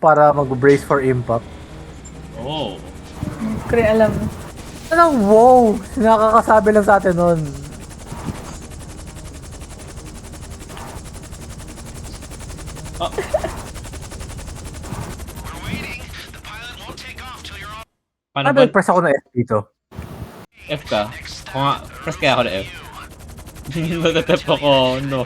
para mag-brace for impact. Oh. Hindi ko rin alam. Anong wow? Nakakasabi lang sa atin nun. Oh. Paano Ano ba? press ako na F dito? F ka? Ako nga, press kaya ako na F. Natatap ako, no.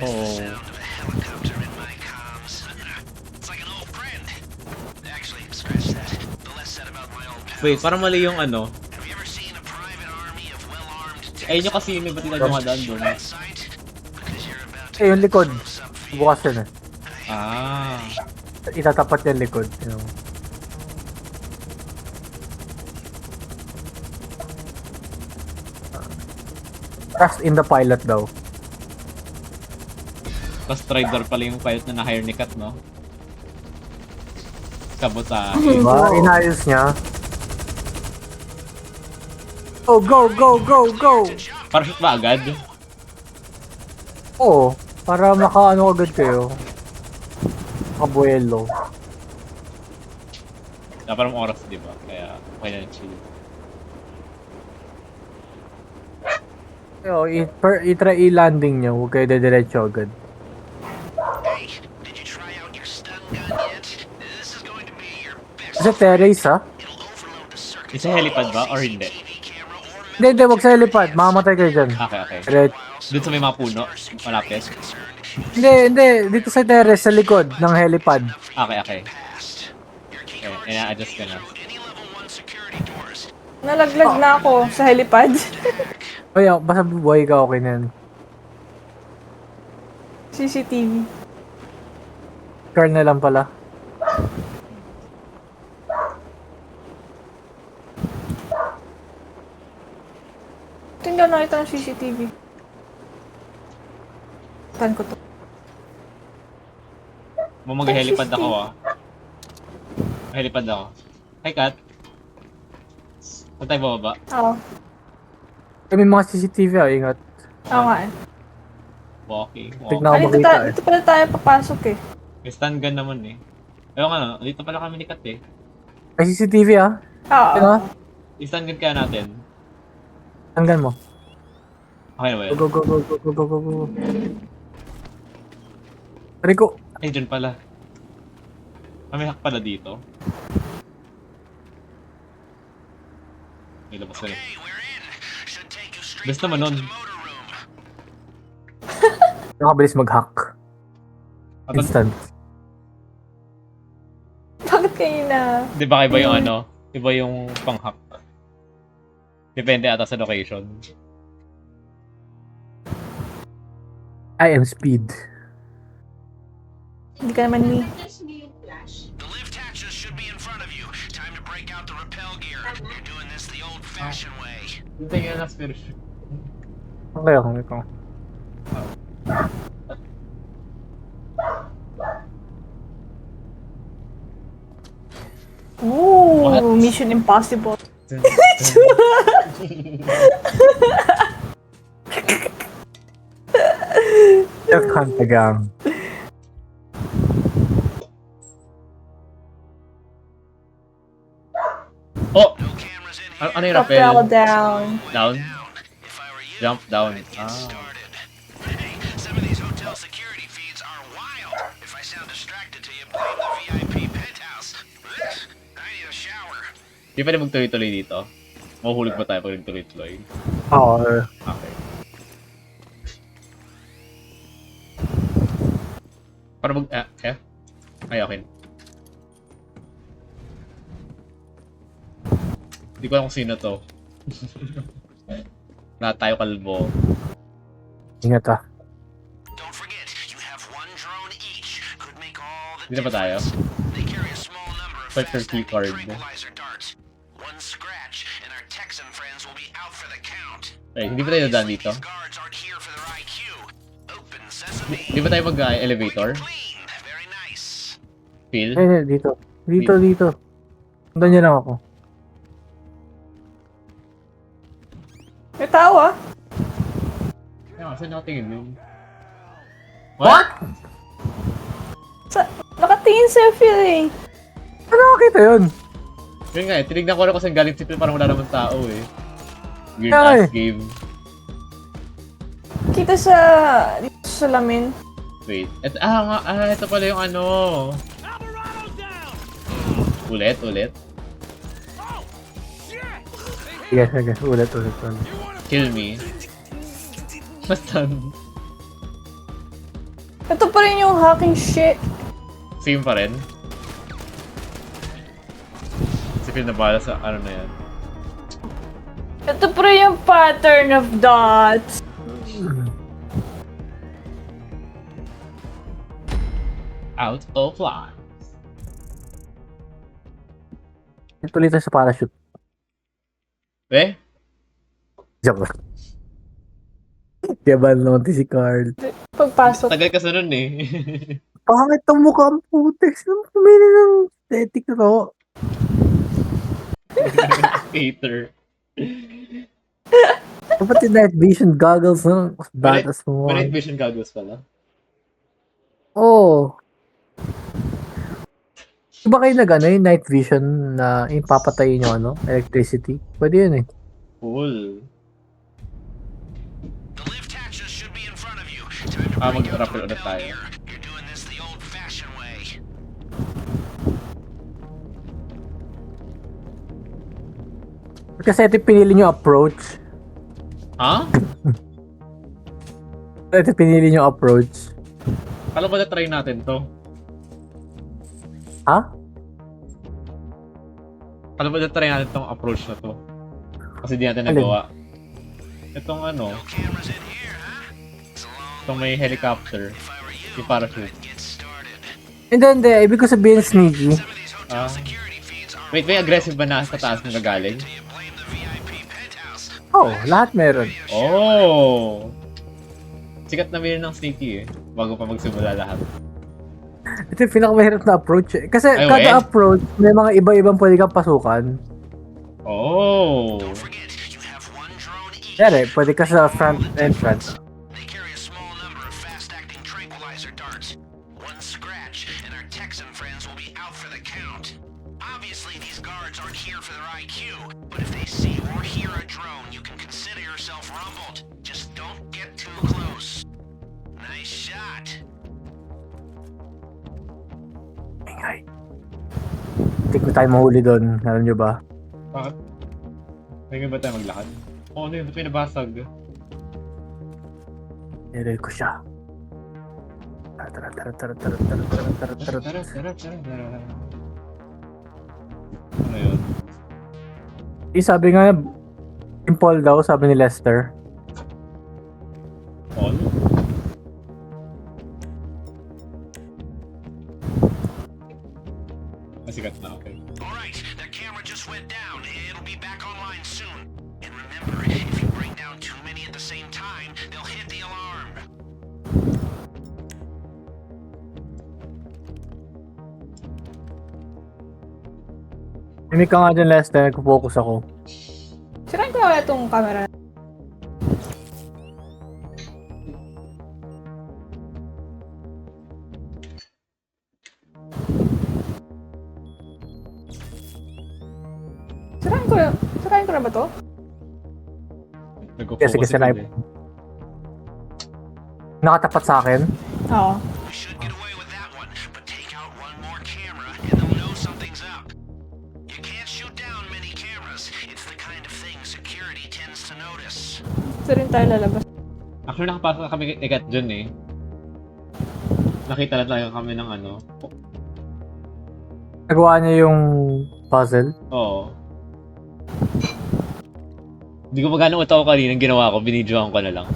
Wait, parang mali yung ano. Ayun yung kasi may ba't yung dumadaan doon. Eh, yung likod. Bukas yun eh. Ah. Itatapat yung likod. You know. Trust in the pilot daw. Tapos Strider pala yung pilot na na-hire ni Kat, no? Sabotage. Diba? Inayos niya. Oh, go, go, go, go! Parachute ba agad? Oo. Para makaano agad kayo. Makabuelo. Dapat ng oras, di ba? Kaya, okay na chill. Yo, i-try i-landing niyo. Huwag kayo diretso agad. Sa terrace, ha? Isa helipad ba? Or hindi? Hindi, huwag sa helipad. Mamamatay kayo dyan. Okay, okay. Direct. Doon sa may mga puno, malapit. Hindi. Dito sa terrace, sa likod ng helipad. Okay, okay. Okay, ina-adjust ko na. Nalaglag na ako sa helipad. Oy, basta buhay ka, okay na yan. CCTV. Car na lang pala. Tingnan nakita ng CCTV. Saan ko to? Mag-helipad ako ah. Helipad ako. Hi Kat. Saan tayo bababa? Oo. May mga CCTV, ingat. Oo nga eh. Walking. Tignan ko Dito, makita eh. dito pala tayo papasok eh. May stun gun naman eh. Ayun nga, dito pala kami ni Kat eh. May CCTV, ah. Oo. Ano? I-stun gun kaya natin. Tanggal mo. Okay na ba yun? Go, go, go, go, go, go, go, go. Rico. Ay, dyan pala. May hack pala dito. May labas ka na. Best naman nun. Nakabilis mag-hack. Instant. Bakit kayo na? Di ba iba yung ano? Iba yung pang-hack. Depende ata sa location. I am speed. Hindi ka naman ni. The lift hatches should be in front of you. Time to break out the rappel gear. You're doing this the old-fashioned way. Hindi nga na spiritual. Okay, okay. Ooh, What? Mission Impossible. Just hunt the gang. Oh! Ano yung rappel? Rappel down. Down? Jump down. Ah. Some of these hotel security feeds are wild. If I sound distracted to you, blame the VIP penthouse. I need a shower. Di pwede magtuloy-tuloy dito? Mahuhulog pa tayo pag nagtuloy-tuloy. Oo. Okay. Para mag... eh? Ay, okay. Hindi ko alam kung sino to. Lahat tayo kalbo. Ingat, ah. Don't forget, you have one drone each. Could make all the Hindi na ba tayo? They carry a small number of Sector fast key card. tranquilizer darts. One scratch, and our Texan friends will be out for the count. Eh, hindi ba tayo nadaan dito? These guards aren't here for their IQ. Open sesame. Di ba tayo mag-elevator? Clean. Very nice. Phil? Dito. Dito. Doon niya lang ako. May tao ah. Ayun, saan nakatingin yun? What? Nakatingin sa Phil eh. Ito yun. Yun nga eh, tinignan ko rin kasi galing si Phil parang wala naman tao eh. Weird Ay. ass game. Kita sa... dito sa lamin. Wait. Ito pala yung ano. Ulit. Sige. Ulit. Kill me. Basta. Ito pa rin yung hacking shit. Same pa rin. Si Phil nabala sa ano na yan. Ito pa rin yung pattern of dots. Out of line. Tuloy tayo sa parachute. Eh? Joke lang. Kaya ba naman si Carl? Pagpasok. Tagal kasi nun eh. Pangit ang mukha ang putex. Pumili ng aesthetic na to. Hater. Dapat yung night vision goggles no? Batas mo. May night vision goggles pala. Oo. Diba kayo yung night vision na ipapatayin nyo electricity? Pwede yun eh. Cool. The lift hatches should be in front of you. Time to bring you Mag-rappel down ulit tayo. here. You're doing this the old-fashioned way. Kasi ito yung pinili nyo approach. Ha? Ito yung pinili nyo approach. Kala ba na-try natin to? Ha? Kala ba na-try natin tong approach na to? Kasi di natin Alin? nagawa. Itong ano, No cameras in here, huh? itong may helicopter. If I were you, Yung parachute. I'd get started. Hindi. Ibig ko sabihin sneaky. Some of these hotel Ah. security feeds are Wait, may aggressive ba na sa taas ng gagaling? till you blame the VIP penthouse. Oh, lahat meron. Oh! Sikat na meron ng sneaky eh. Bago pa magsimula lahat. Ito yung pinakamahirap na approach eh. Kasi Ay, kada weh. approach, may mga iba-ibang pwede kang pasukan. Oh! Don't forget, you have one drone each. Kaya pwede ka sa front entrance. They carry a small number of fast-acting tranquilizer darts. One scratch, and our Texan friends will be out for the count. Obviously, these guards aren't here for their IQ, but if they see or hear a drone, you can consider yourself rumbled. Just don't get too close. Nice shot. Ingay. Hindi ko tayo mahuli doon. Alam nyo ba? Bakit? Ngayon ba tayo maglakad? Oh, ano yun? Ba't may nabasag? Nilay ko siya. Tara. Ano yun? Sabi nga, yung Paul daw, sabi ni Lester. All? Sikat na, okay. Alright, that camera just went down. It'll be back online soon. And remember, if you bring down too many at the same time, they'll hit the alarm. Imik ka nga dyan, Lester. Nagpo-focus ako. Sirain ko na kaya itong camera. Sirain ko na ba to? Nagko-focus Sige, si snipe. Phil eh. Nakatapat sa akin. Oo. We should get away with that one, but take out one more camera and they'll know something's up. You can't shoot down many cameras. It's the kind of thing security tends to notice. Ito rin tayo lalabas. Actually, nakapasok kami ikat dyan eh. Nakita na tayo kami ng ano. Nagawa niya yung puzzle. Oo. Hindi ko magano ito ako kanina. Ginawa ko, binidyoan ko na lang.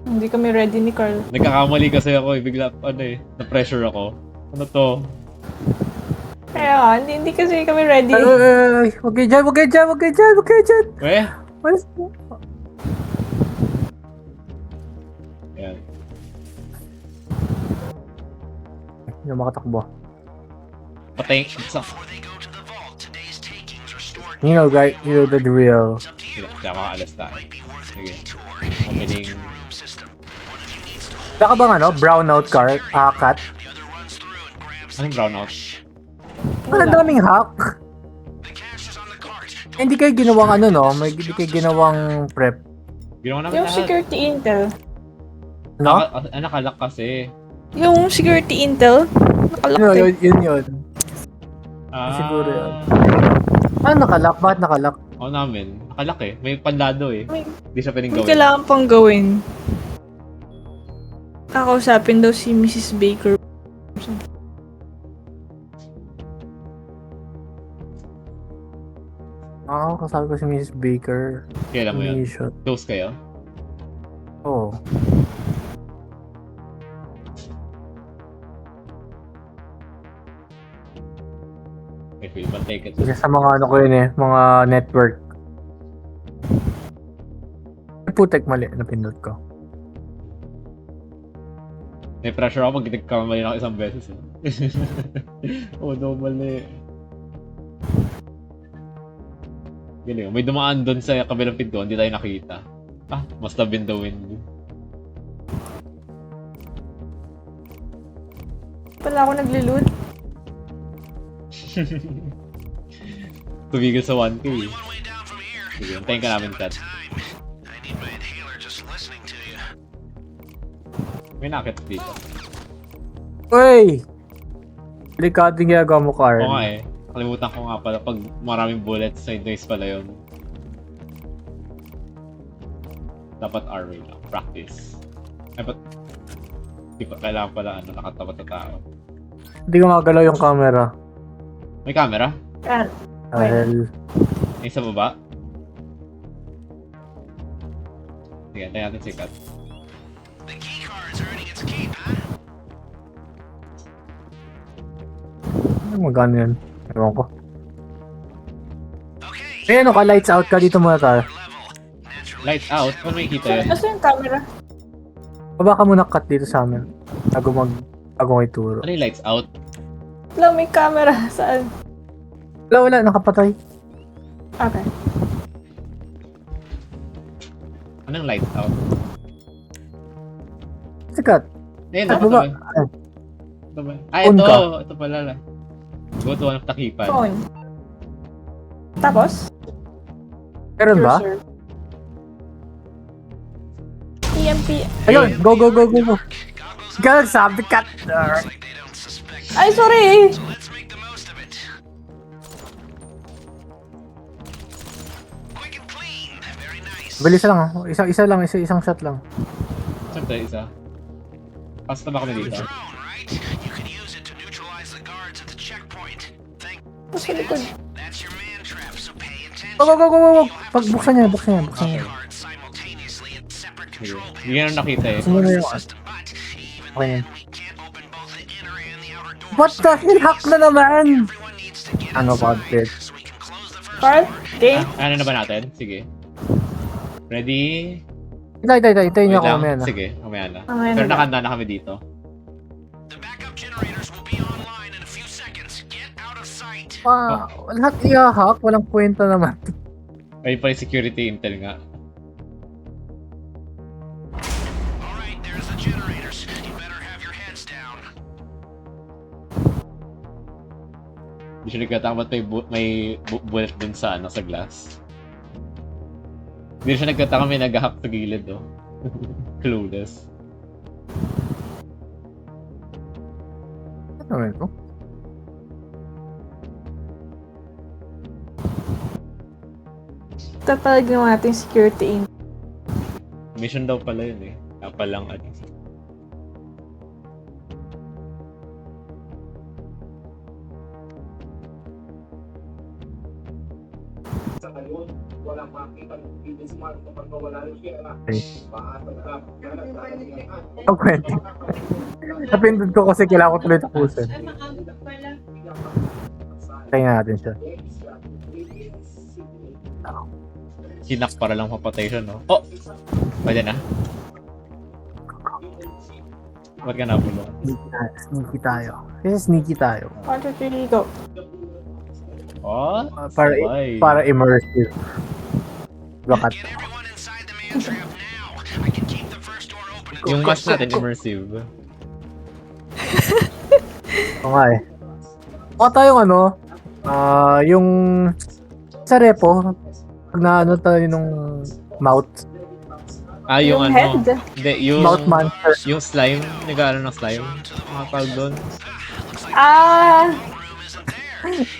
Hindi kami ready ni Carl. Nagkakamali kasi ako eh. Bigla, na-pressure ako. Ano to? Kaya nga, hindi kasi kami ready. Ay, wag kayo dyan. Eh? Malis mo. Yan. Hindi na makatakbo. Patay. Before they go to the vault, today's takings are stored. You know, guys, you know the real. It's up to you. Hindi, makaalas tayo. Might be worth a Sige. detour. Opening. It's a two-room system. One of you needs to hold Wala ka bang ano? Brownout car? Cat? The other runs through and grabs Anong brownout? Ang daming hack. the cash is on the cart. Hindi kayo ginawang ano, no? Hindi kayo ginawang prep. Ginawa namin Yung lahat. security intel. No? Nakalak kasi. Yung security intel, nakalak Yun, eh. yun. Ah, Siguro yun. Ano nakalak? Bakit nakalak? Oo namin. Nakalak eh. May pandado eh. Hindi siya pwedeng May gawin. kailangan pang gawin. Kakausapin daw si Mrs. Baker. Kasabi ko si Mrs. Baker. Kailan mo yun? Mission. Close kayo? Oo. Okay, feel but take it. Isa sa mga ano ko yun eh, mga network. Putek mali, napindot ko. May pressure ako pag nagkamali na ako isang beses eh. Oh no, mali. Galing. May dumaan doon sa kabilang pinto, hindi tayo nakita. Must have been the wind. Pala ako nagliloot. Tumigil sa 1K. Only one way down from here. Sige, antayin ka namin, Kat. Time. I need my inhaler just listening to you. May nakit dito. Uy! Delikado yung ginagawa mo, Carl. Oo nga eh. Kalimutan ko nga pala pag maraming bullets, side noise pala yun. Dapat R-way lang. Practice. Ay, ba't? Di pa kailangan pala nakatapat na tao. Hindi ko magalaw yung camera. May camera? Yan. Dahil... Yung sa baba? Sige, antayin natin si Kat. The key card's earning its keep, huh? Ano magano yan? Ewan ko. Okay. Eh ano ka, lights out ka dito muna tayo. Level. Naturally. Lights out? Paano may kita yun? Asa yung camera? Baba ka muna cut dito sa amin. Bago ko ituro. Ano yung lights out? Wala, may camera. Saan? Wala, nakapatay. Okay. Anong lights out? Sikat. Ayun, At ito baba. ba? Ito ba? On Ito! ka. Ito pala lang. Go to one of takipan. Phone. Tapos? Meron ba? Cursor. EMP. Ayun, go. Girl, sabi cut. Like they don't suspect. Ay, sorry! So let's make the most of it. Quick and clean. Very nice. Bilis lang ah. Isang shot lang. Saan tayo isa? Pasta ba kami dito? Drone, right? You could use it to neutralize the guards at the checkpoint. Thank. Sa likod. That's your man trap. So pay attention. Go. Buksan niya. Okay. Guards simultaneously at separate Sige. control Hindi nga nakita eh. Sino na yung... system, but even Okay. then, we can't open both the inner and the outer doors. What the hell? Hack na naman! Everyone needs to get Ano ba, inside Ted? so we can close the first Carl? door. Game? Ano na ba natin? Sige. Ready? Hintayin niyo Wait ako lang. mamaya na. Sige, mamaya na. Mamaya na Pero ba? nakanda na kami dito. The backup generators will be online in a few seconds. Get out of sight. Lahat i-hack. Walang kwenta naman. Ayun pa yung security intel nga. Alright, there's the generators. You better have your heads down. Hindi siya nagkatama ba't may bullet dun sa sa glass. Hindi siya nagkatama may nag-hack sa gilid oh. Clueless. Ano ito? Ito pala ginawa natin security in. Mission daw pala yun eh. Palang ano. Sa ngayon, walang makita ng Philippines Mark kapag wala rin siya na Okay. paasa na lang. Ang kwenta. Napindot ko kasi kailangan ko tuloy tapusin. Tayin natin siya. Hinak para lang mapatay siya no. Oh! Pwede na. Ba't ka nabulong? Sneaky tayo. Kasi sneaky tayo. 1, 2, 3, go. Oh! Para Sabay. immersive. Bakat. Get everyone inside the man trap now. I can keep the first door open Yung mask natin, immersive. Oo nga eh. O tayong ano, yung sa repo, pag naano tayo nung mouth, Yung Yung ano. head. Hindi, yung... mouth monster. Yung slime. Nag-ano ng slime. Mga tawag doon. Ah,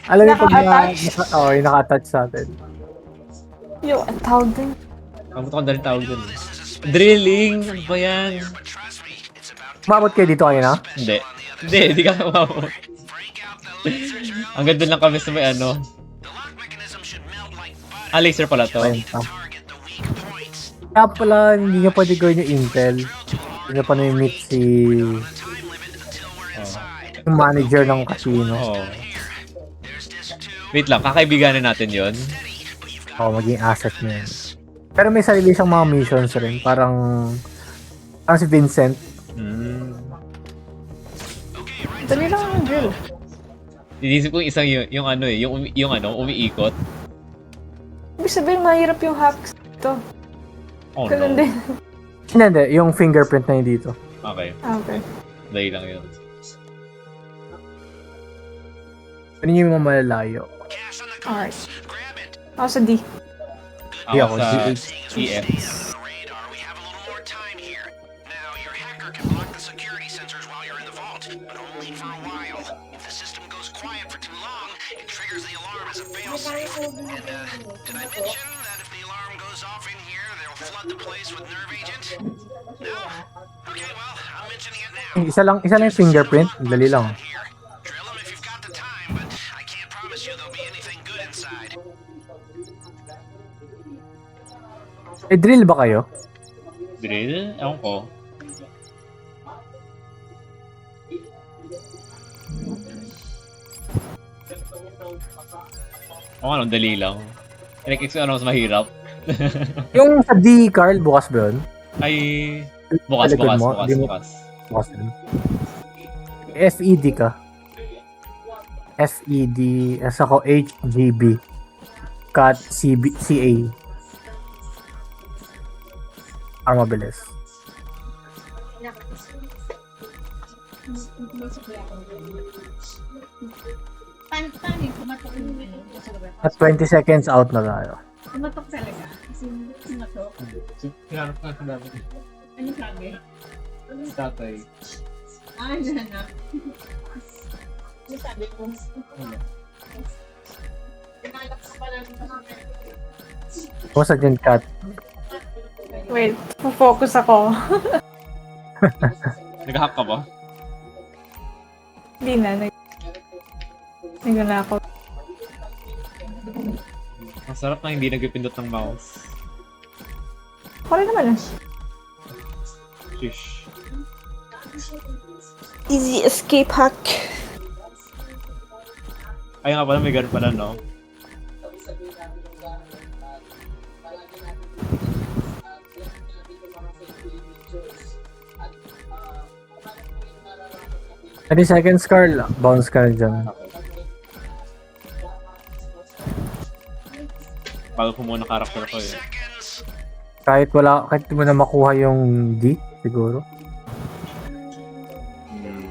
Alam mo pag Naka-attach? yung naka-attach sa atin. yung tawag din. Kamuto ko na rin tawag doon. Drilling! Ano ba yan? Umabot kayo dito kayo na? Hindi. Hindi ka kumamot. Hanggang doon lang kami sa may ano. Laser pala to. Ayun pa. Kaya pala, hindi niya pwede gawin yung Intel. Hindi niya pa na-meet si yung manager ng casino. Oh. Wait lang, kakaibiganin natin yon. Maging asset niya yun. Pero may sarili siyang mga missions rin. Parang si Vincent. Dali lang ang drill. Inisip ko isang yung ano eh, yung ano, umiikot. Ibig sabihin, mahirap yung hacks dito. Oh Ganun no. din. Hindi. Yung fingerprint na yun dito. Okay, Okay. dahil lang yun. Ano yung mga malalayo? Alright. Ako sa D. Di Ako ako, sa GH. EF. radar, we have a little more time here. Now, your hacker can block the security sensors while you're in the vault, but only for a while. If the system goes quiet for too long, it triggers the alarm as a failsafe. And, did I mention that if the alarm goes off in here, they'll flood the place with nerve agent? No? Okay, well, I'm mentioning it now. Isa lang yung fingerprint. Dali lang. Here, drill them if you've got the time, but I can't promise you there'll be anything good inside. Drill ba kayo? Drill? Ewan ko. Ano, dali lang. Like, ano mas mahirap? Yung sa D, Carl, bukas ba yun? Ay, bukas. Di mo- Bukas yun. FED ka. FED. As ako, HGB. Cut CA. Para mabilis. Paano yung kumatok yung ano? At 20 seconds out na tayo. Kumatok talaga. Kasi kumatok. Hinarap ka sa dapat. Ano sabi? Tatay. Nahanap. Ano sabi ko? Pinalak ka pala ng Kumusta dyan, Kat? Wait, focus ako. Nag-hack ka ba? Hindi na. Nag na ako. Ang sarap na hindi nagpipindot ng mouse. Ako rin naman ah. Shish. Easy escape hack. Ay nga pala, may ganun pala, no? Any seconds, Carl? Bounce ka na dyan. Bago ko muna karakter ko eh. Kahit di mo na makuha yung D, siguro.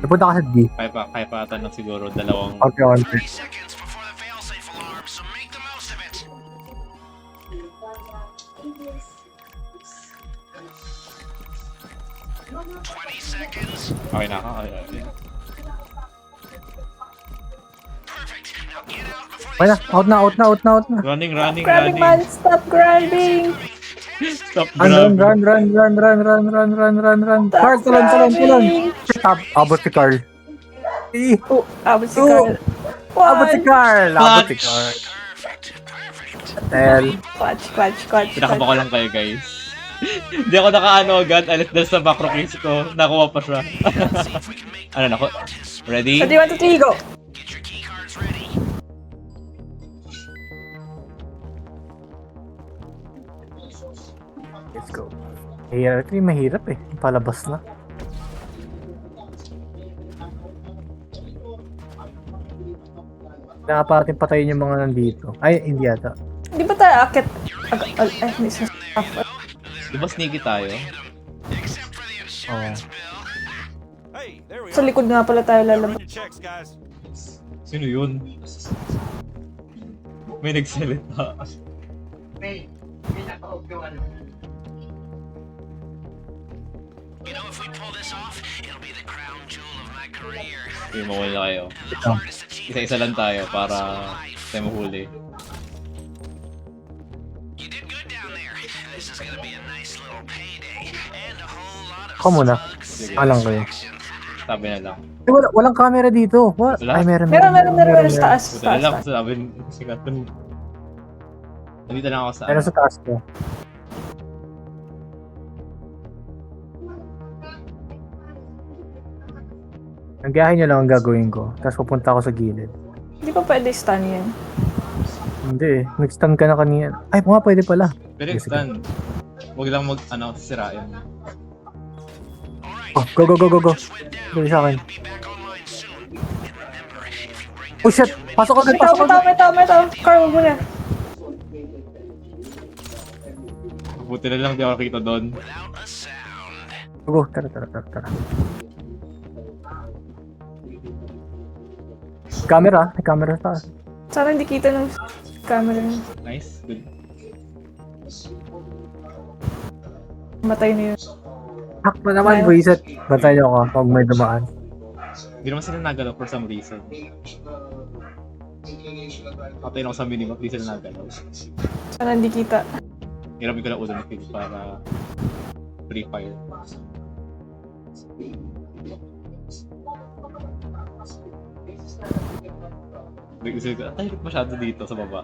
Napunta ka sa D. Kaya pa ata ng siguro dalawang... Okay, 30 seconds before the failsafe alarm, so make the most of it. 20 seconds. Okay na ka. Okay. Perfect. Now get out before Okay na, out na. Running. Grabbing man, stop grabbing! Stop Run. Stop Carl, talon. grabbing! Stop, abot si Carl. Oh, abot si Oh. Carl. Abot si Carl. perfect. Tel. Clutch. Pinakaba ko lang kayo, guys. Hindi ako nakaano agad. Alis dahil sa macro case ko. Nakuha pa siya. Ano na ko? Ready? So, 1, 2, 3, go! Get your key cards ready. Let's go. Ito yung mahirap eh. Palabas na. Kailangan pa natin patayin yung mga nandito. Ay, hindi yata. Di ba tayo akit? Ay, may sa staff. Di ba sneaky tayo? insurance bill. Hey, there we Sa are. likod nga pala tayo lalabas. Run your checks, guys. Sino yun? May nagsalita. May naka-off yung ano. You know, if we pull this off, it'll be the crown jewel of my career. Hindi mo wala kayo. The hardest achievement Isa-isa lang tayo para of life. tayo mahuli. You did good down there. This is gonna be a nice little payday and a whole lot of Ako muna. smug Sige. Alang kayo. satisfaction. Sabi na lang. Walang camera dito. What? Wala. Ay, meron. Meron sa taas. Buta na lang. Sabi, sikat dun. Nandito lang ako sa Meron sa taas ko. Ang gayahin nyo lang ang gagawin ko. Tapos pupunta ako sa gilid. Hindi pa pwede stun yan. Hindi eh. Nag-stun ka na kanina. Ay, mga pwede pala. Pero Sige, sige. stun. Huwag lang sirain. Oh, go, go, go, go, go. Dali sa akin. Be back online soon. And remember, if you bring Oh shit! Pasok agad, May pasok agad! may tao. Carl, wag mo na. Buti na lang di ako kita doon. without a sound. Go, tara. Camera, may camera sa taas. Sana hindi kita ng camera niya. Nice. Good. Matay na yun. Hakpa naman, buisit. Bantay nyo ako pag may dumaan. Hindi naman sila nagalaw for some reason. Patay na ako sa minimap, di sila nagalaw. Sana hindi kita. Hiramin ko na ulo ng kill para free fire. Isip ko, tahirap masyado dito sa baba.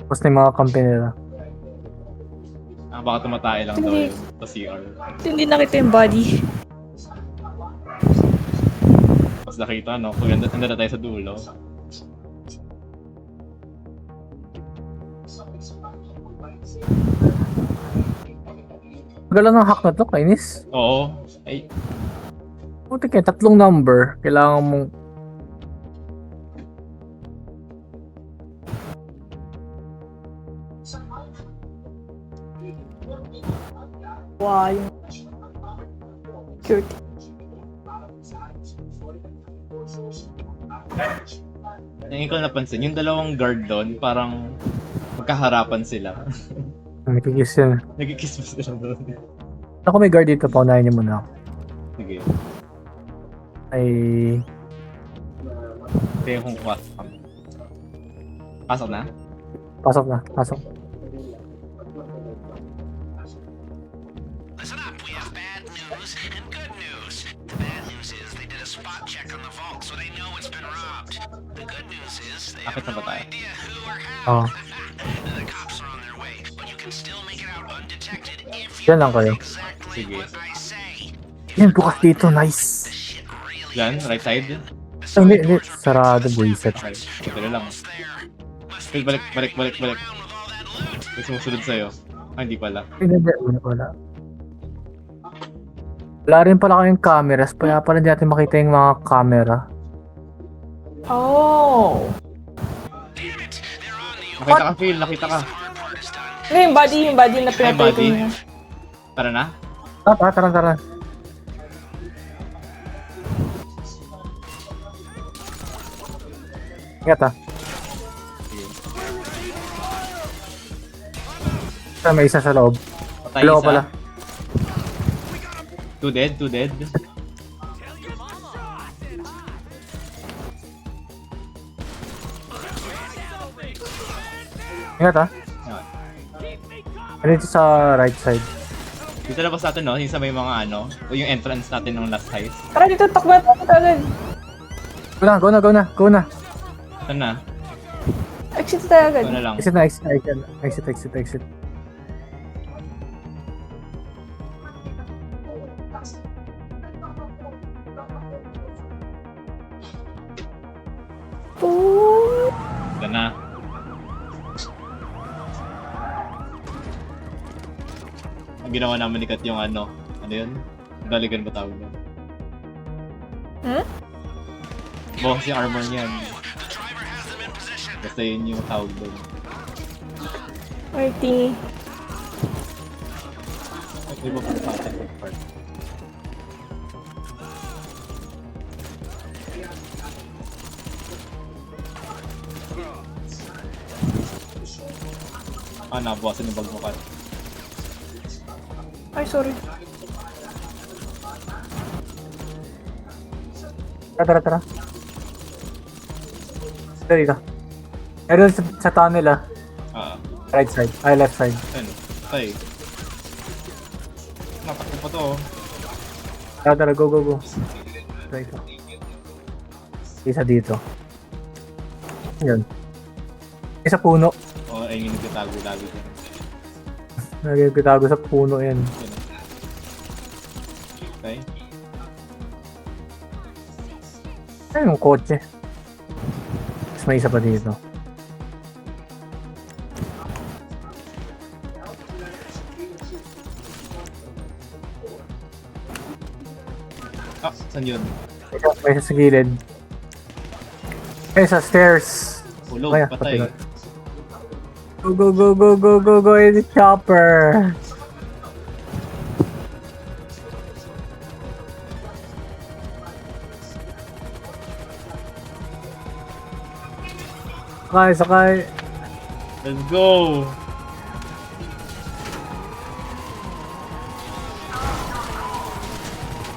Tapos na yung mga kampi nila. Baka tumatay lang daw Hindi. yun sa CR. Hindi nakita yung body. Mas nakita, no? Kung ganda na tayo sa dulo. Magala ng hack na to, kainis. Oo. Ay, Puti kayo, 3 number. Kailangan mong... Wow, yung... Cute. yung ko napansin, yung dalawang guard doon, parang magkaharapan sila. May kikis yan. Nagkikiss pa sila doon. Ako may guard dito, paunahin niyo muna ako. Sige. Ay... Ito yung kung pasok. Pasok na? Pasok na, pasok. Listen up, we have bad news and good news. The bad news is they did a spot check on the vault, so they know it's been robbed. The good news is they have Akit na no ba tayo? idea who or Oo. how. The cops are on their way, but you can still make it out undetected if you Yan lang do kayo. exactly Sige. what I say. Yan, bukas dito, nice. Shit really Yan, right side. Ay, hindi. Sarado, buisit. Okay, ito na lang. there. Must Phil, balik. around with all that loot. May sumusunod sa'yo. Hindi pala. Hindi, wala. Wala rin pala kayong cameras, kaya pala hindi natin makita yung mga camera. Oh. Nakita ka, Phil. Nakita ka. Ano yung body na pinatay ko body. niya. Tara na. Tara. Ingat ah. May isa sa loob. Patay Dalawa isa. pala. Two dead. Ingat ah. Dito sa right side. Dito labas natin, no? Yung sa may mga ano, o yung entrance natin ng last heist. Tara dito, takbo agad. Go na. Saan na? Exit tayo agad. Ito na lang. Exit. Ooh. Ito na. Ang ginawa namin ni Kat yung ano yun? Daligan ba tawag yun? Boss yung armor niyan. Basta yun yung tawag doon. Waiting. Hindi ba pa sa atin yung part? Ah, nabawasan yung bag mo, Kat. Ay, sorry. Tara. Dito. Meron sa tunnel ah. Ah, Right side. Ay, left side. ayun. Patay. Natakbo pa to, oh. Tara, go. Dito. Isa dito. Yan. Isa puno. Oh, ayun yung nagtatago lagi dyan. Nagkitago sa puno yan. Yun. Okay. Ay, yung kotse. Tapos may isa pa dito. Ah, saan yun? May isa sa gilid. May sa stairs. Ulog, Kaya, patay. patay. Go, in the chopper. Sakay. Let's go!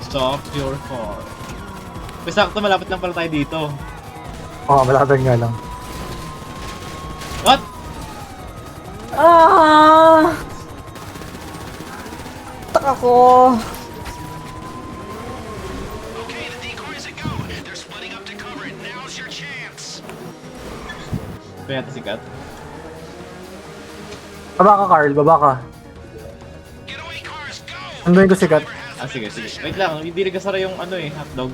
Stop your car. May sakto, malapit lang pala tayo dito. Oh, malapit nga lang. What? Ah! Tak ako. Okay, the decoys are go. They're splitting up to cover it. Now's your chance. Kaya natin si Kat. Baba ka, Carl. Baba ka. Getaway cars, go. Anduin ko sigat. Ah, sige. Wait lang, hindi nagkasara yung ano eh, hotdog.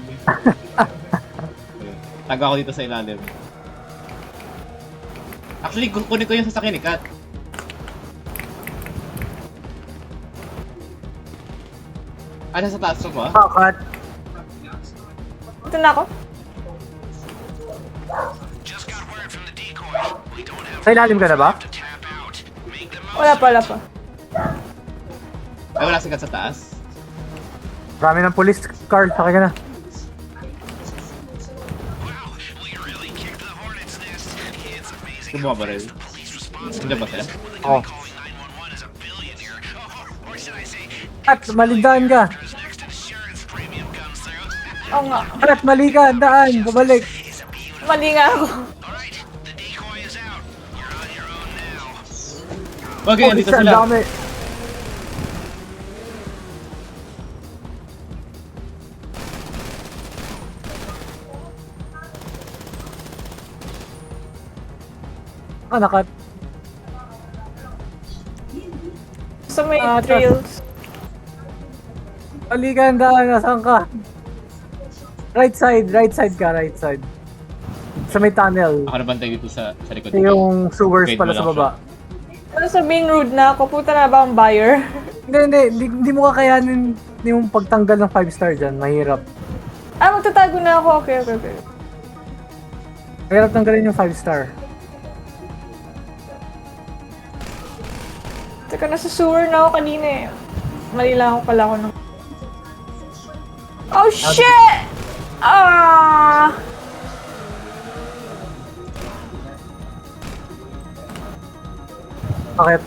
Taga ako dito sa ilalim. Actually, kunin ko yung sasakyan ni Kat. Ah, nasa taas mo ba? Cut. Ito na ako. Just got word from the decoy. We don't have Sa ilalim ka na ba? to tap out. Make the most. Wala pa. Ay, wala si Kat sa taas. Marami ng police, Carl. Sakay ka na. Wow, we really kicked the hornet's nest. It's amazing. Kumuha ba rin? Police response Hindi ba sila? Oh. calling 911 is a billionaire. Or should I say, At, malindaan ka. because next insurance premium comes through. Oo nga. At, mali ka. Daan. Babalik. Mali nga ako. Alright, the decoy is out. You're on your own now. Okay, Police, dito ang sila. dami. Ah, nakat. Sa may Ah, trails. Mali ka. Daan. Nasaan ka? Right side ka. Right side. Sa may tunnel. Ako nabantay dito sa likod. ko. Yung sewers Wait pala mo sa lang baba. Ano sabihin rude na ako? Puta na ba ang buyer? Hindi mo kakayanin yung pagtanggal ng 5-star dyan. Mahirap. Ah, magtatago na ako. Okay. Mahirap tanggalin yung 5-star. Teka, nasa sewer na ako kanina eh. Mali lang ako pala ako nung... Oh, shit! Ah! Bakit?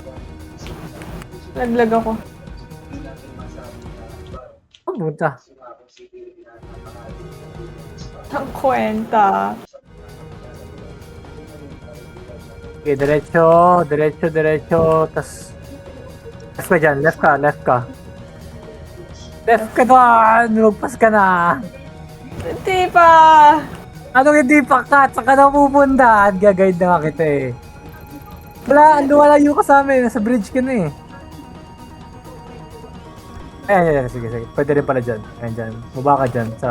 Naglag ako. Oh, puta. Ang kwenta. Okay, diretso. Tas ka dyan. Left ka. Left ka doon! Lumagpas ka na. Hindi pa! Anong hindi pa kat? Saan ka na pupunta? Gag-guide na nga kita eh. Luwalayo ka sa amin. Nasa bridge ka na eh. Ayan. Sige. Pwede rin pala dyan. Ayan dyan. Baba ka dyan sa...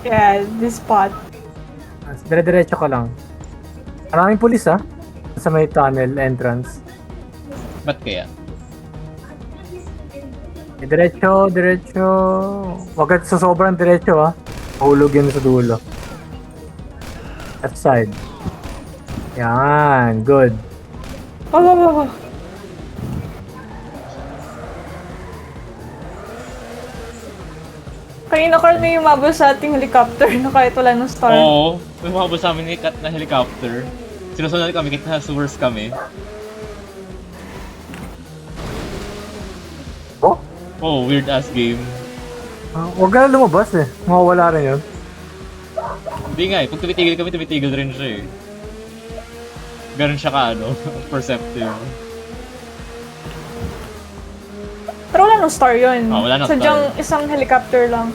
Yeah, this spot. Dire-diretso ka lang. Maraming pulis ah. Sa may tunnel entrance. Ba't kaya? Diretso. Huwag ka sa sobrang diretso ah. Mahulog yun sa dulo. Left side. Yan. Good. Oh. Kanina Carl may umabot sa ating helicopter na kahit wala ng star. Oo, may umabot sa amin ni Kat na helicopter. Sinusunod kami, kahit nasa sewers kami. Oh? Oh, weird ass game. Huwag ka na lumabas eh. Mawawala rin yun. Hindi nga eh, pag tumitigil rin siya eh. Ganun siya ka ano, perceptive. Pero wala nung star yun. Wala nang Sadyang star. isang helicopter lang.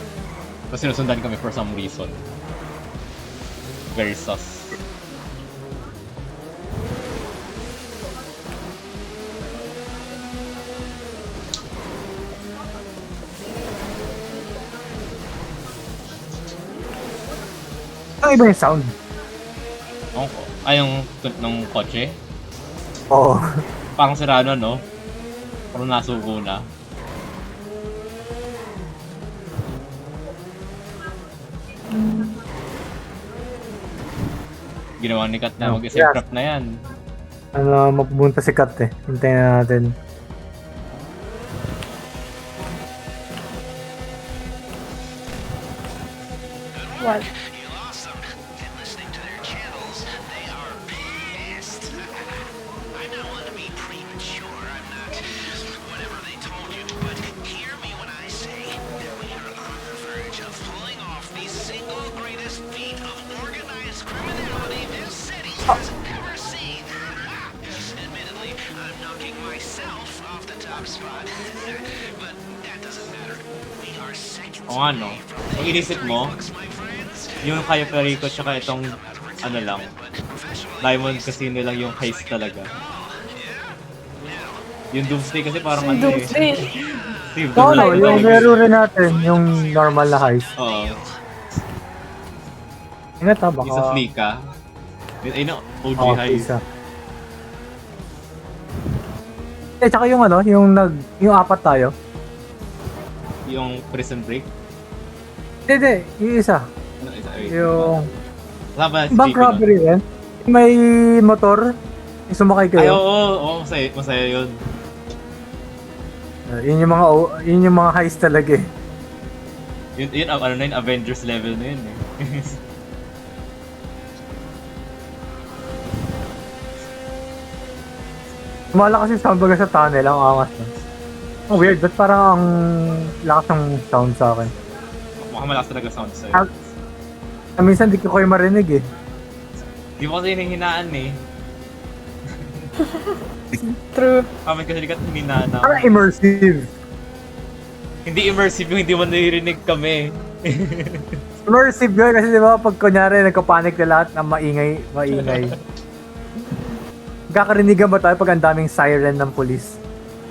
Tapos sinusundan kami for some reason. Very sus. Ang iba yung sound. Yung ng kotse? Oo. Parang sirano, no? Parang nasuko na. Ginawa ni Kat na mag-isip Yeah. crap na yan. Ano, mapupunta si Kat eh. Hintayin na natin. What? You lost them. And listening to their channels, they are pissed. I'm not one to be premature. I'm not whatever they told you. But hear me when I say that we are on the verge of pulling off the single greatest feat of organized criminality this city has ever seen. Admittedly, I'm knocking myself off the top spot. But that doesn't matter. We are seconds O ano, kung inisip mo, my friends. yung Cayo Perico tsaka itong ano lang, Diamond Casino lang yung heist talaga. Yung Doomsday kasi parang ano eh. Doomsday. Steve So, ano, Doomsday. yung laro rin natin, yung normal na heist. Oo. Ingat ha, baka... Yung sa Flica. Ayun ang OG Oo, heist. isa. Eh, tsaka yung ano, yung apat tayo. Yung Prison Break. Hindi, yung isa. Ano, isa, wait. Yung Kasama si bank JP nun. robbery rin. May motor. Yung sumakay Ay, kayo. oo, masaya yun. Yun yung mga heist talaga eh. Yun, ano na yun, Avengers level na yun eh. Malakas yung sound baga sa tunnel, ang angas na. Ang weird, ba't parang ang lakas ng sound sa akin? Mukhang malakas talaga sound sa'yo. Minsan di ko kayo marinig eh. Di mo kasi hinihinaan eh. True. Kami kasi likat hinihinaan na. Parang immersive. Hindi immersive yung hindi mo naririnig kami. Immersive yun kasi di ba pag kunyari nagka-panic na lahat na maingay. Kakarinigan ba tayo pag ang daming siren ng pulis?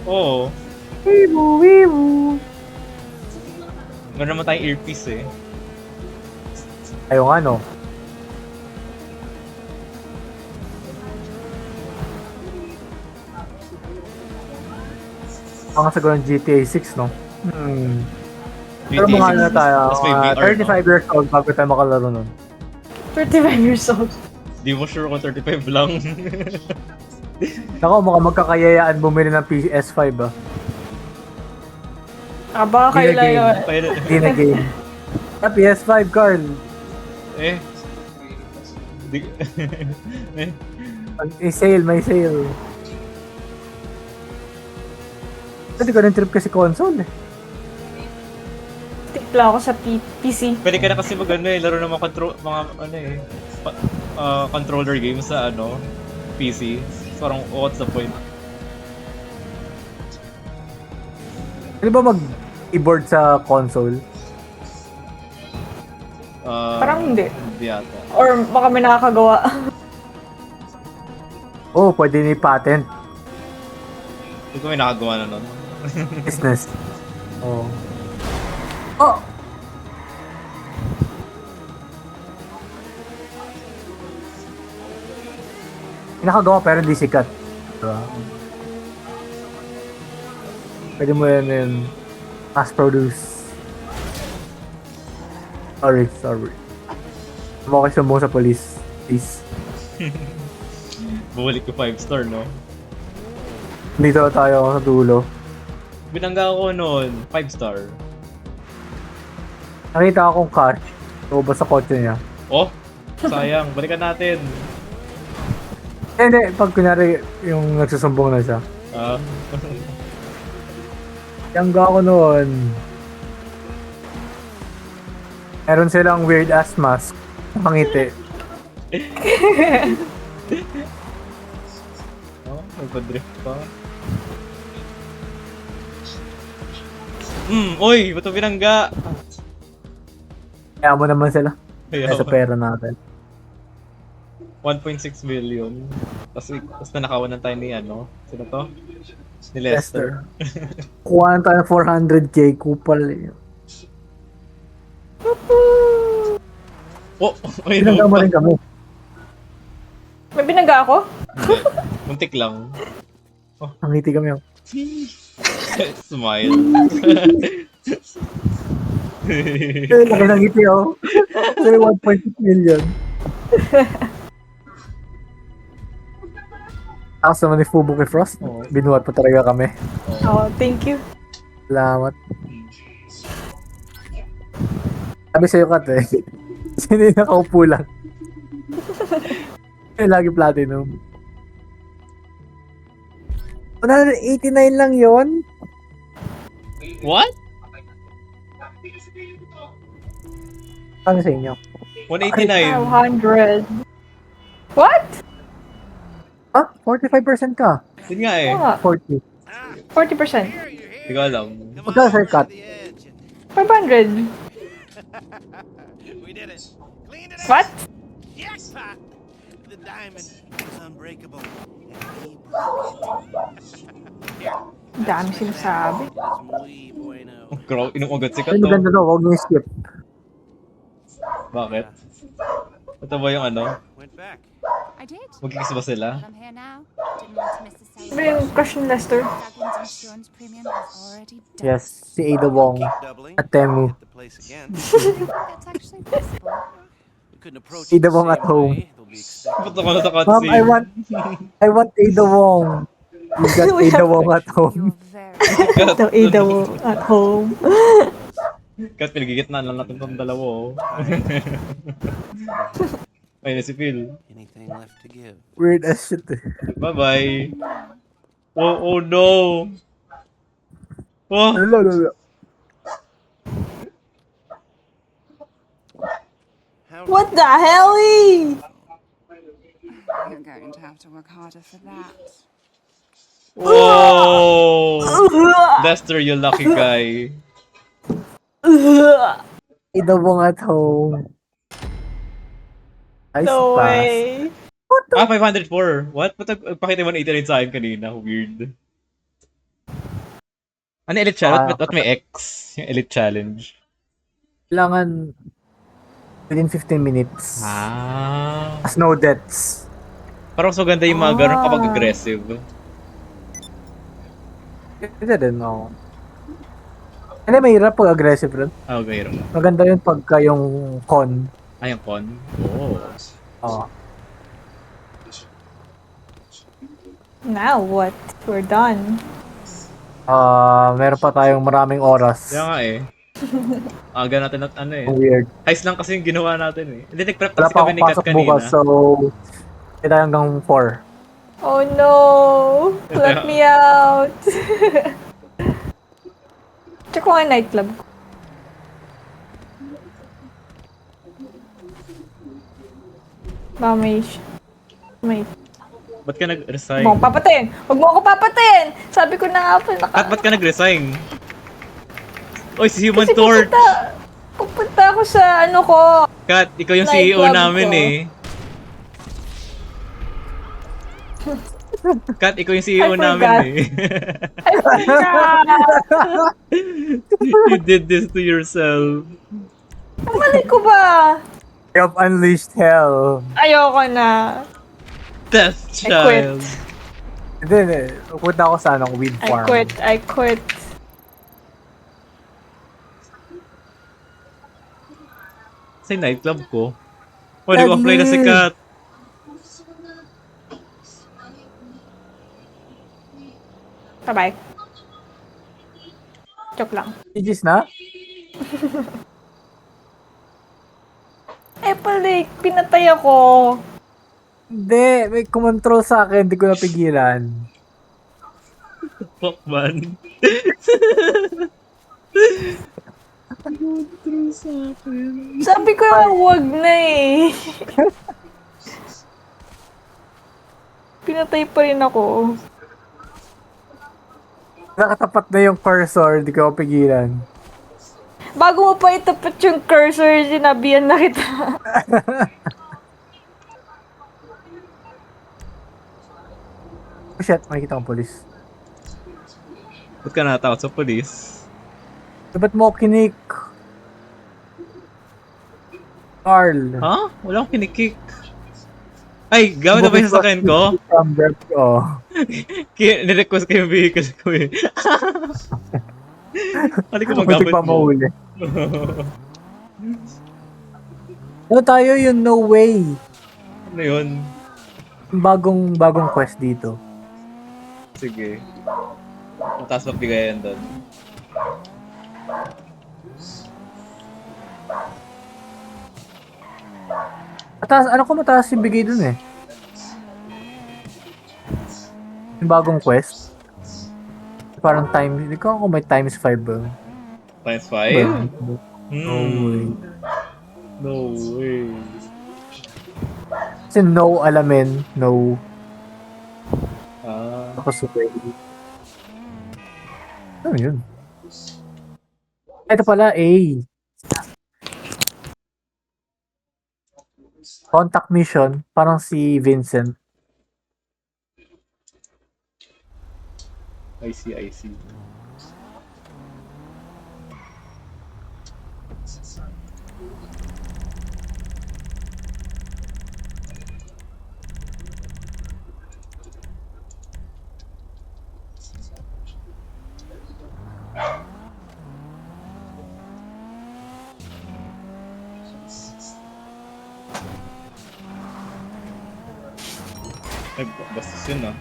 Oo. Wibu, wibu. Meron naman tayong earpiece eh. Ayaw nga no. Ang siguro ng GTA 6 no? Pero GTA mga na 6, tayo, tas may VR, 35 years old bago tayo makalaro nun. 35 years old. Di mo sure kung 35 lang. Ako, mukhang magkakayayaan bumili ng PS5 ah. Baka kayo lang yun. Hindi na game. PS5, Carl. Eh. Di... eh. May sale, may sale. Hindi ko rin trip kasi console eh. Stick lang ako sa PC. Pwede ka na kasi mag laro ng mga controller games sa PC. So, parang what's the point? Pwede ba mag-keyboard sa console? Parang hindi. Hindi yata. Or baka may nakakagawa. Oh, pwede ni patent. Hindi ko may nakagawa na nun. Business. Oh. Oh! Nakagawa pero hindi sikat. Diba? Pwede mo yan mass produce. Sorry. Mo kasi sumbong sa police. Please. Bumalik ko 5-star, no? Dito tayo sa dulo. Binangga ako noon, 5-star. Nakita akong cash. Ubos sa kotse niya. Oh, sayang. Balikan natin. Hindi, pag kunyari yung nagsusumbong na siya. Ah, Yangga ako noon. Meron silang weird ass mask. Pangiti. oh, nagpa-drift pa. Uy, ba't ito binangga? Kaya mo naman sila. Ayaw. Sa pera natin. 1.6 million. Tapos nanakawan na tayo ni ano? Sino to? Ni Lester. Kuha na tayo 400k kupal eh. Oh, ay Pinangga mo no. rin kami. May binangga ako? Muntik lang. Pangiti kami. Oh. Smile. Eh, laki ng ngiti oh. Kasi 1.6 million. Tapos naman ni Fubu kay Frost. Oo. Binuhat pa talaga kami. Oh, thank you. Salamat. Sabi sa'yo, Kat eh. Sino yung nakaupo lang? Lagi platinum. 189 lang yon. What? Ano sa inyo? 189. 500. What? Ah, 45% ka. Yun nga eh. Oo nga, 40. 40%. Hindi ko alam. Magkano sa'yo, Kat? 500. We did it. Cleaned it What? Jackpot! The diamond was unbreakable. Ang dami sinasabi. That's muy bueno. Crow, inuugot si Ay, Kato. maganda daw. Huwag mo skip. Bakit? Ito ba yung ano? Went back. I did. Magkikis ba sila? But I'm here now. Didn't want to miss the Ano celebration. yung crush ni Lester? Dragon's insurance premium has already done. Yes, si Ada Wong Keep doubling. at Temu. Hit the place again. That's actually possible. We couldn't approach Ada it the Wong same at home. way. They'll be expecting Ba't ako na sa Ma'am, cutscene? I want Ada Wong. You got Ada Wong at home. You're very Ada mo at home. Kat, pinagigitnaan lang natin tong dalawa oh. Ayun na si Phil. anything left to give. Weird as shit eh. Bye-bye. Oh no! Oh! Ano. How What the hell? You're going to have to work harder for that. Whoa! Lester, you lucky guy. Ada Wong at home. Nice No pass. way. Ah, 504. What? Ba't pakita 189 sa akin kanina? Weird. Ano Elite Challenge? Ba't may X? Yung Elite Challenge. Kailangan within 15 minutes. Ah. As no deaths. Parang so ganda yung mga ganun kapag aggressive. Hindi din, no. Hindi, mahirap pag aggressive rin. Ah, okay. Maganda yun pagka yung con. Ay, ang con. Oh. Oh. Now what? We're done. Meron pa tayong maraming oras. Kaya nga eh. Aga natin at ano eh. Weird. Heist lang kasi yung ginawa natin eh. Hindi, nag-prep Wala kasi pa kami akong ni Kat pasok kanina. bukas, so hindi tayo hanggang 4. Oh no! Let me out! Check ko nga yung nightclub. Baka may... Ba't ka nag-resign? Huwag mo akong papatin! Huwag mo ako papatin! Sabi ko na nga po, Kat, ba't ka nag-resign? Oy, si Human Kasi Torch! pupunta ako sa ano ko. Kat, ikaw yung Nightclub CEO namin ko. eh. Kat, ikaw yung CEO I namin forgot. eh. I forgot! You did this to yourself. Mali ko ba? You have unleashed hell. Ayoko na. Death I quit. Child. Hindi. Pupunta ako sa anong weed farm. I quit. Sa nightclub ko. Oh, nag-offline na si Kat. Bye-bye. Joke lang. GG's na? pala, pinatay ako. Hindi, may kumontrol sa akin, hindi ko napigilan. Fuck man. Sabi ko nga, wag na eh. Pinatay pa rin ako. Nakatapat na yung cursor, hindi ko mapigilan. Bago mo pa itapat yung cursor, sinabihan na kita. Oh shit, makikita kong polis. Ba't ka natakot sa polis? Ba't mo ako kinik? Carl. Ha? Wala akong kinikik. Ay, gawin na ba yung sasakyan ko? From Grab ko. Nirequest ko yung vehicle ko eh. Hindi ko Muntik magamit pa mo. mahuli. Ano tayo yung No Way? Ano yun? Yung bagong quest dito. Sige. Mataas pa bigayan doon. Ano ko mataas yung bigay dun eh? Yung bagong quest. Parang time, hindi ko kung may times 5 ba? Times 5? No way. No way. Kasi no alamin, no. Ah. Ako super. Ano yun? Ito pala, A. Contact mission, parang si Vincent. I see, I see. Ay, bastos yun ah.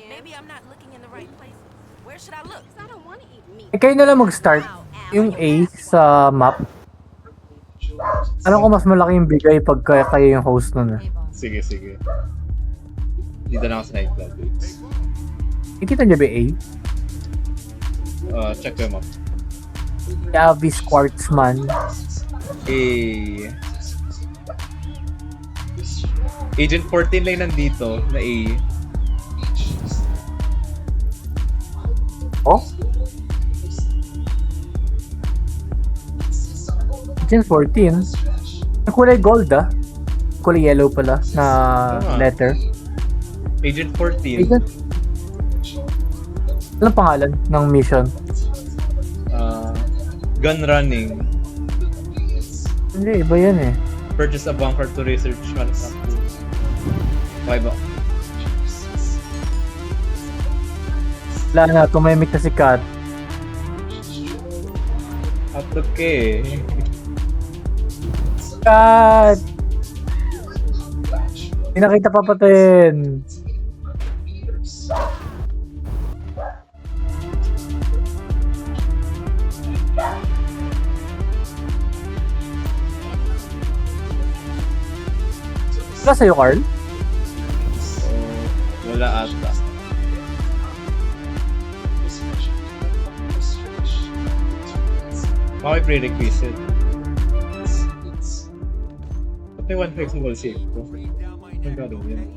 Maybe I'm not looking in the right place. Where should I look? I don't want to eat meat. Eh, kayo na lang mag-start. Yung A sa map. Alam ko mas malaki yung bigay pag kayo yung host nun. Sige, sige. Dito na ako sa nightclub. Nakikita niyo ba A? Check ko yung map. Avis Quartzman. Agent 14 lang nandito na A. Oh? Agent 14? Ang kulay gold ah. Kulay yellow pala na letter. Agent 14. Agent? Anong pangalan ng mission? Gun running. Hindi, iba yan eh. Purchase a bunker to research manufacture. Okay ba? Wala na, tumimik na si Kat. Upload ka eh. Kat! Hindi na kita papatayin. Wala sa'yo, Carl? Wala ata. Baka may prerequisite. Ba't may one flexible save ko? Ang gagawin.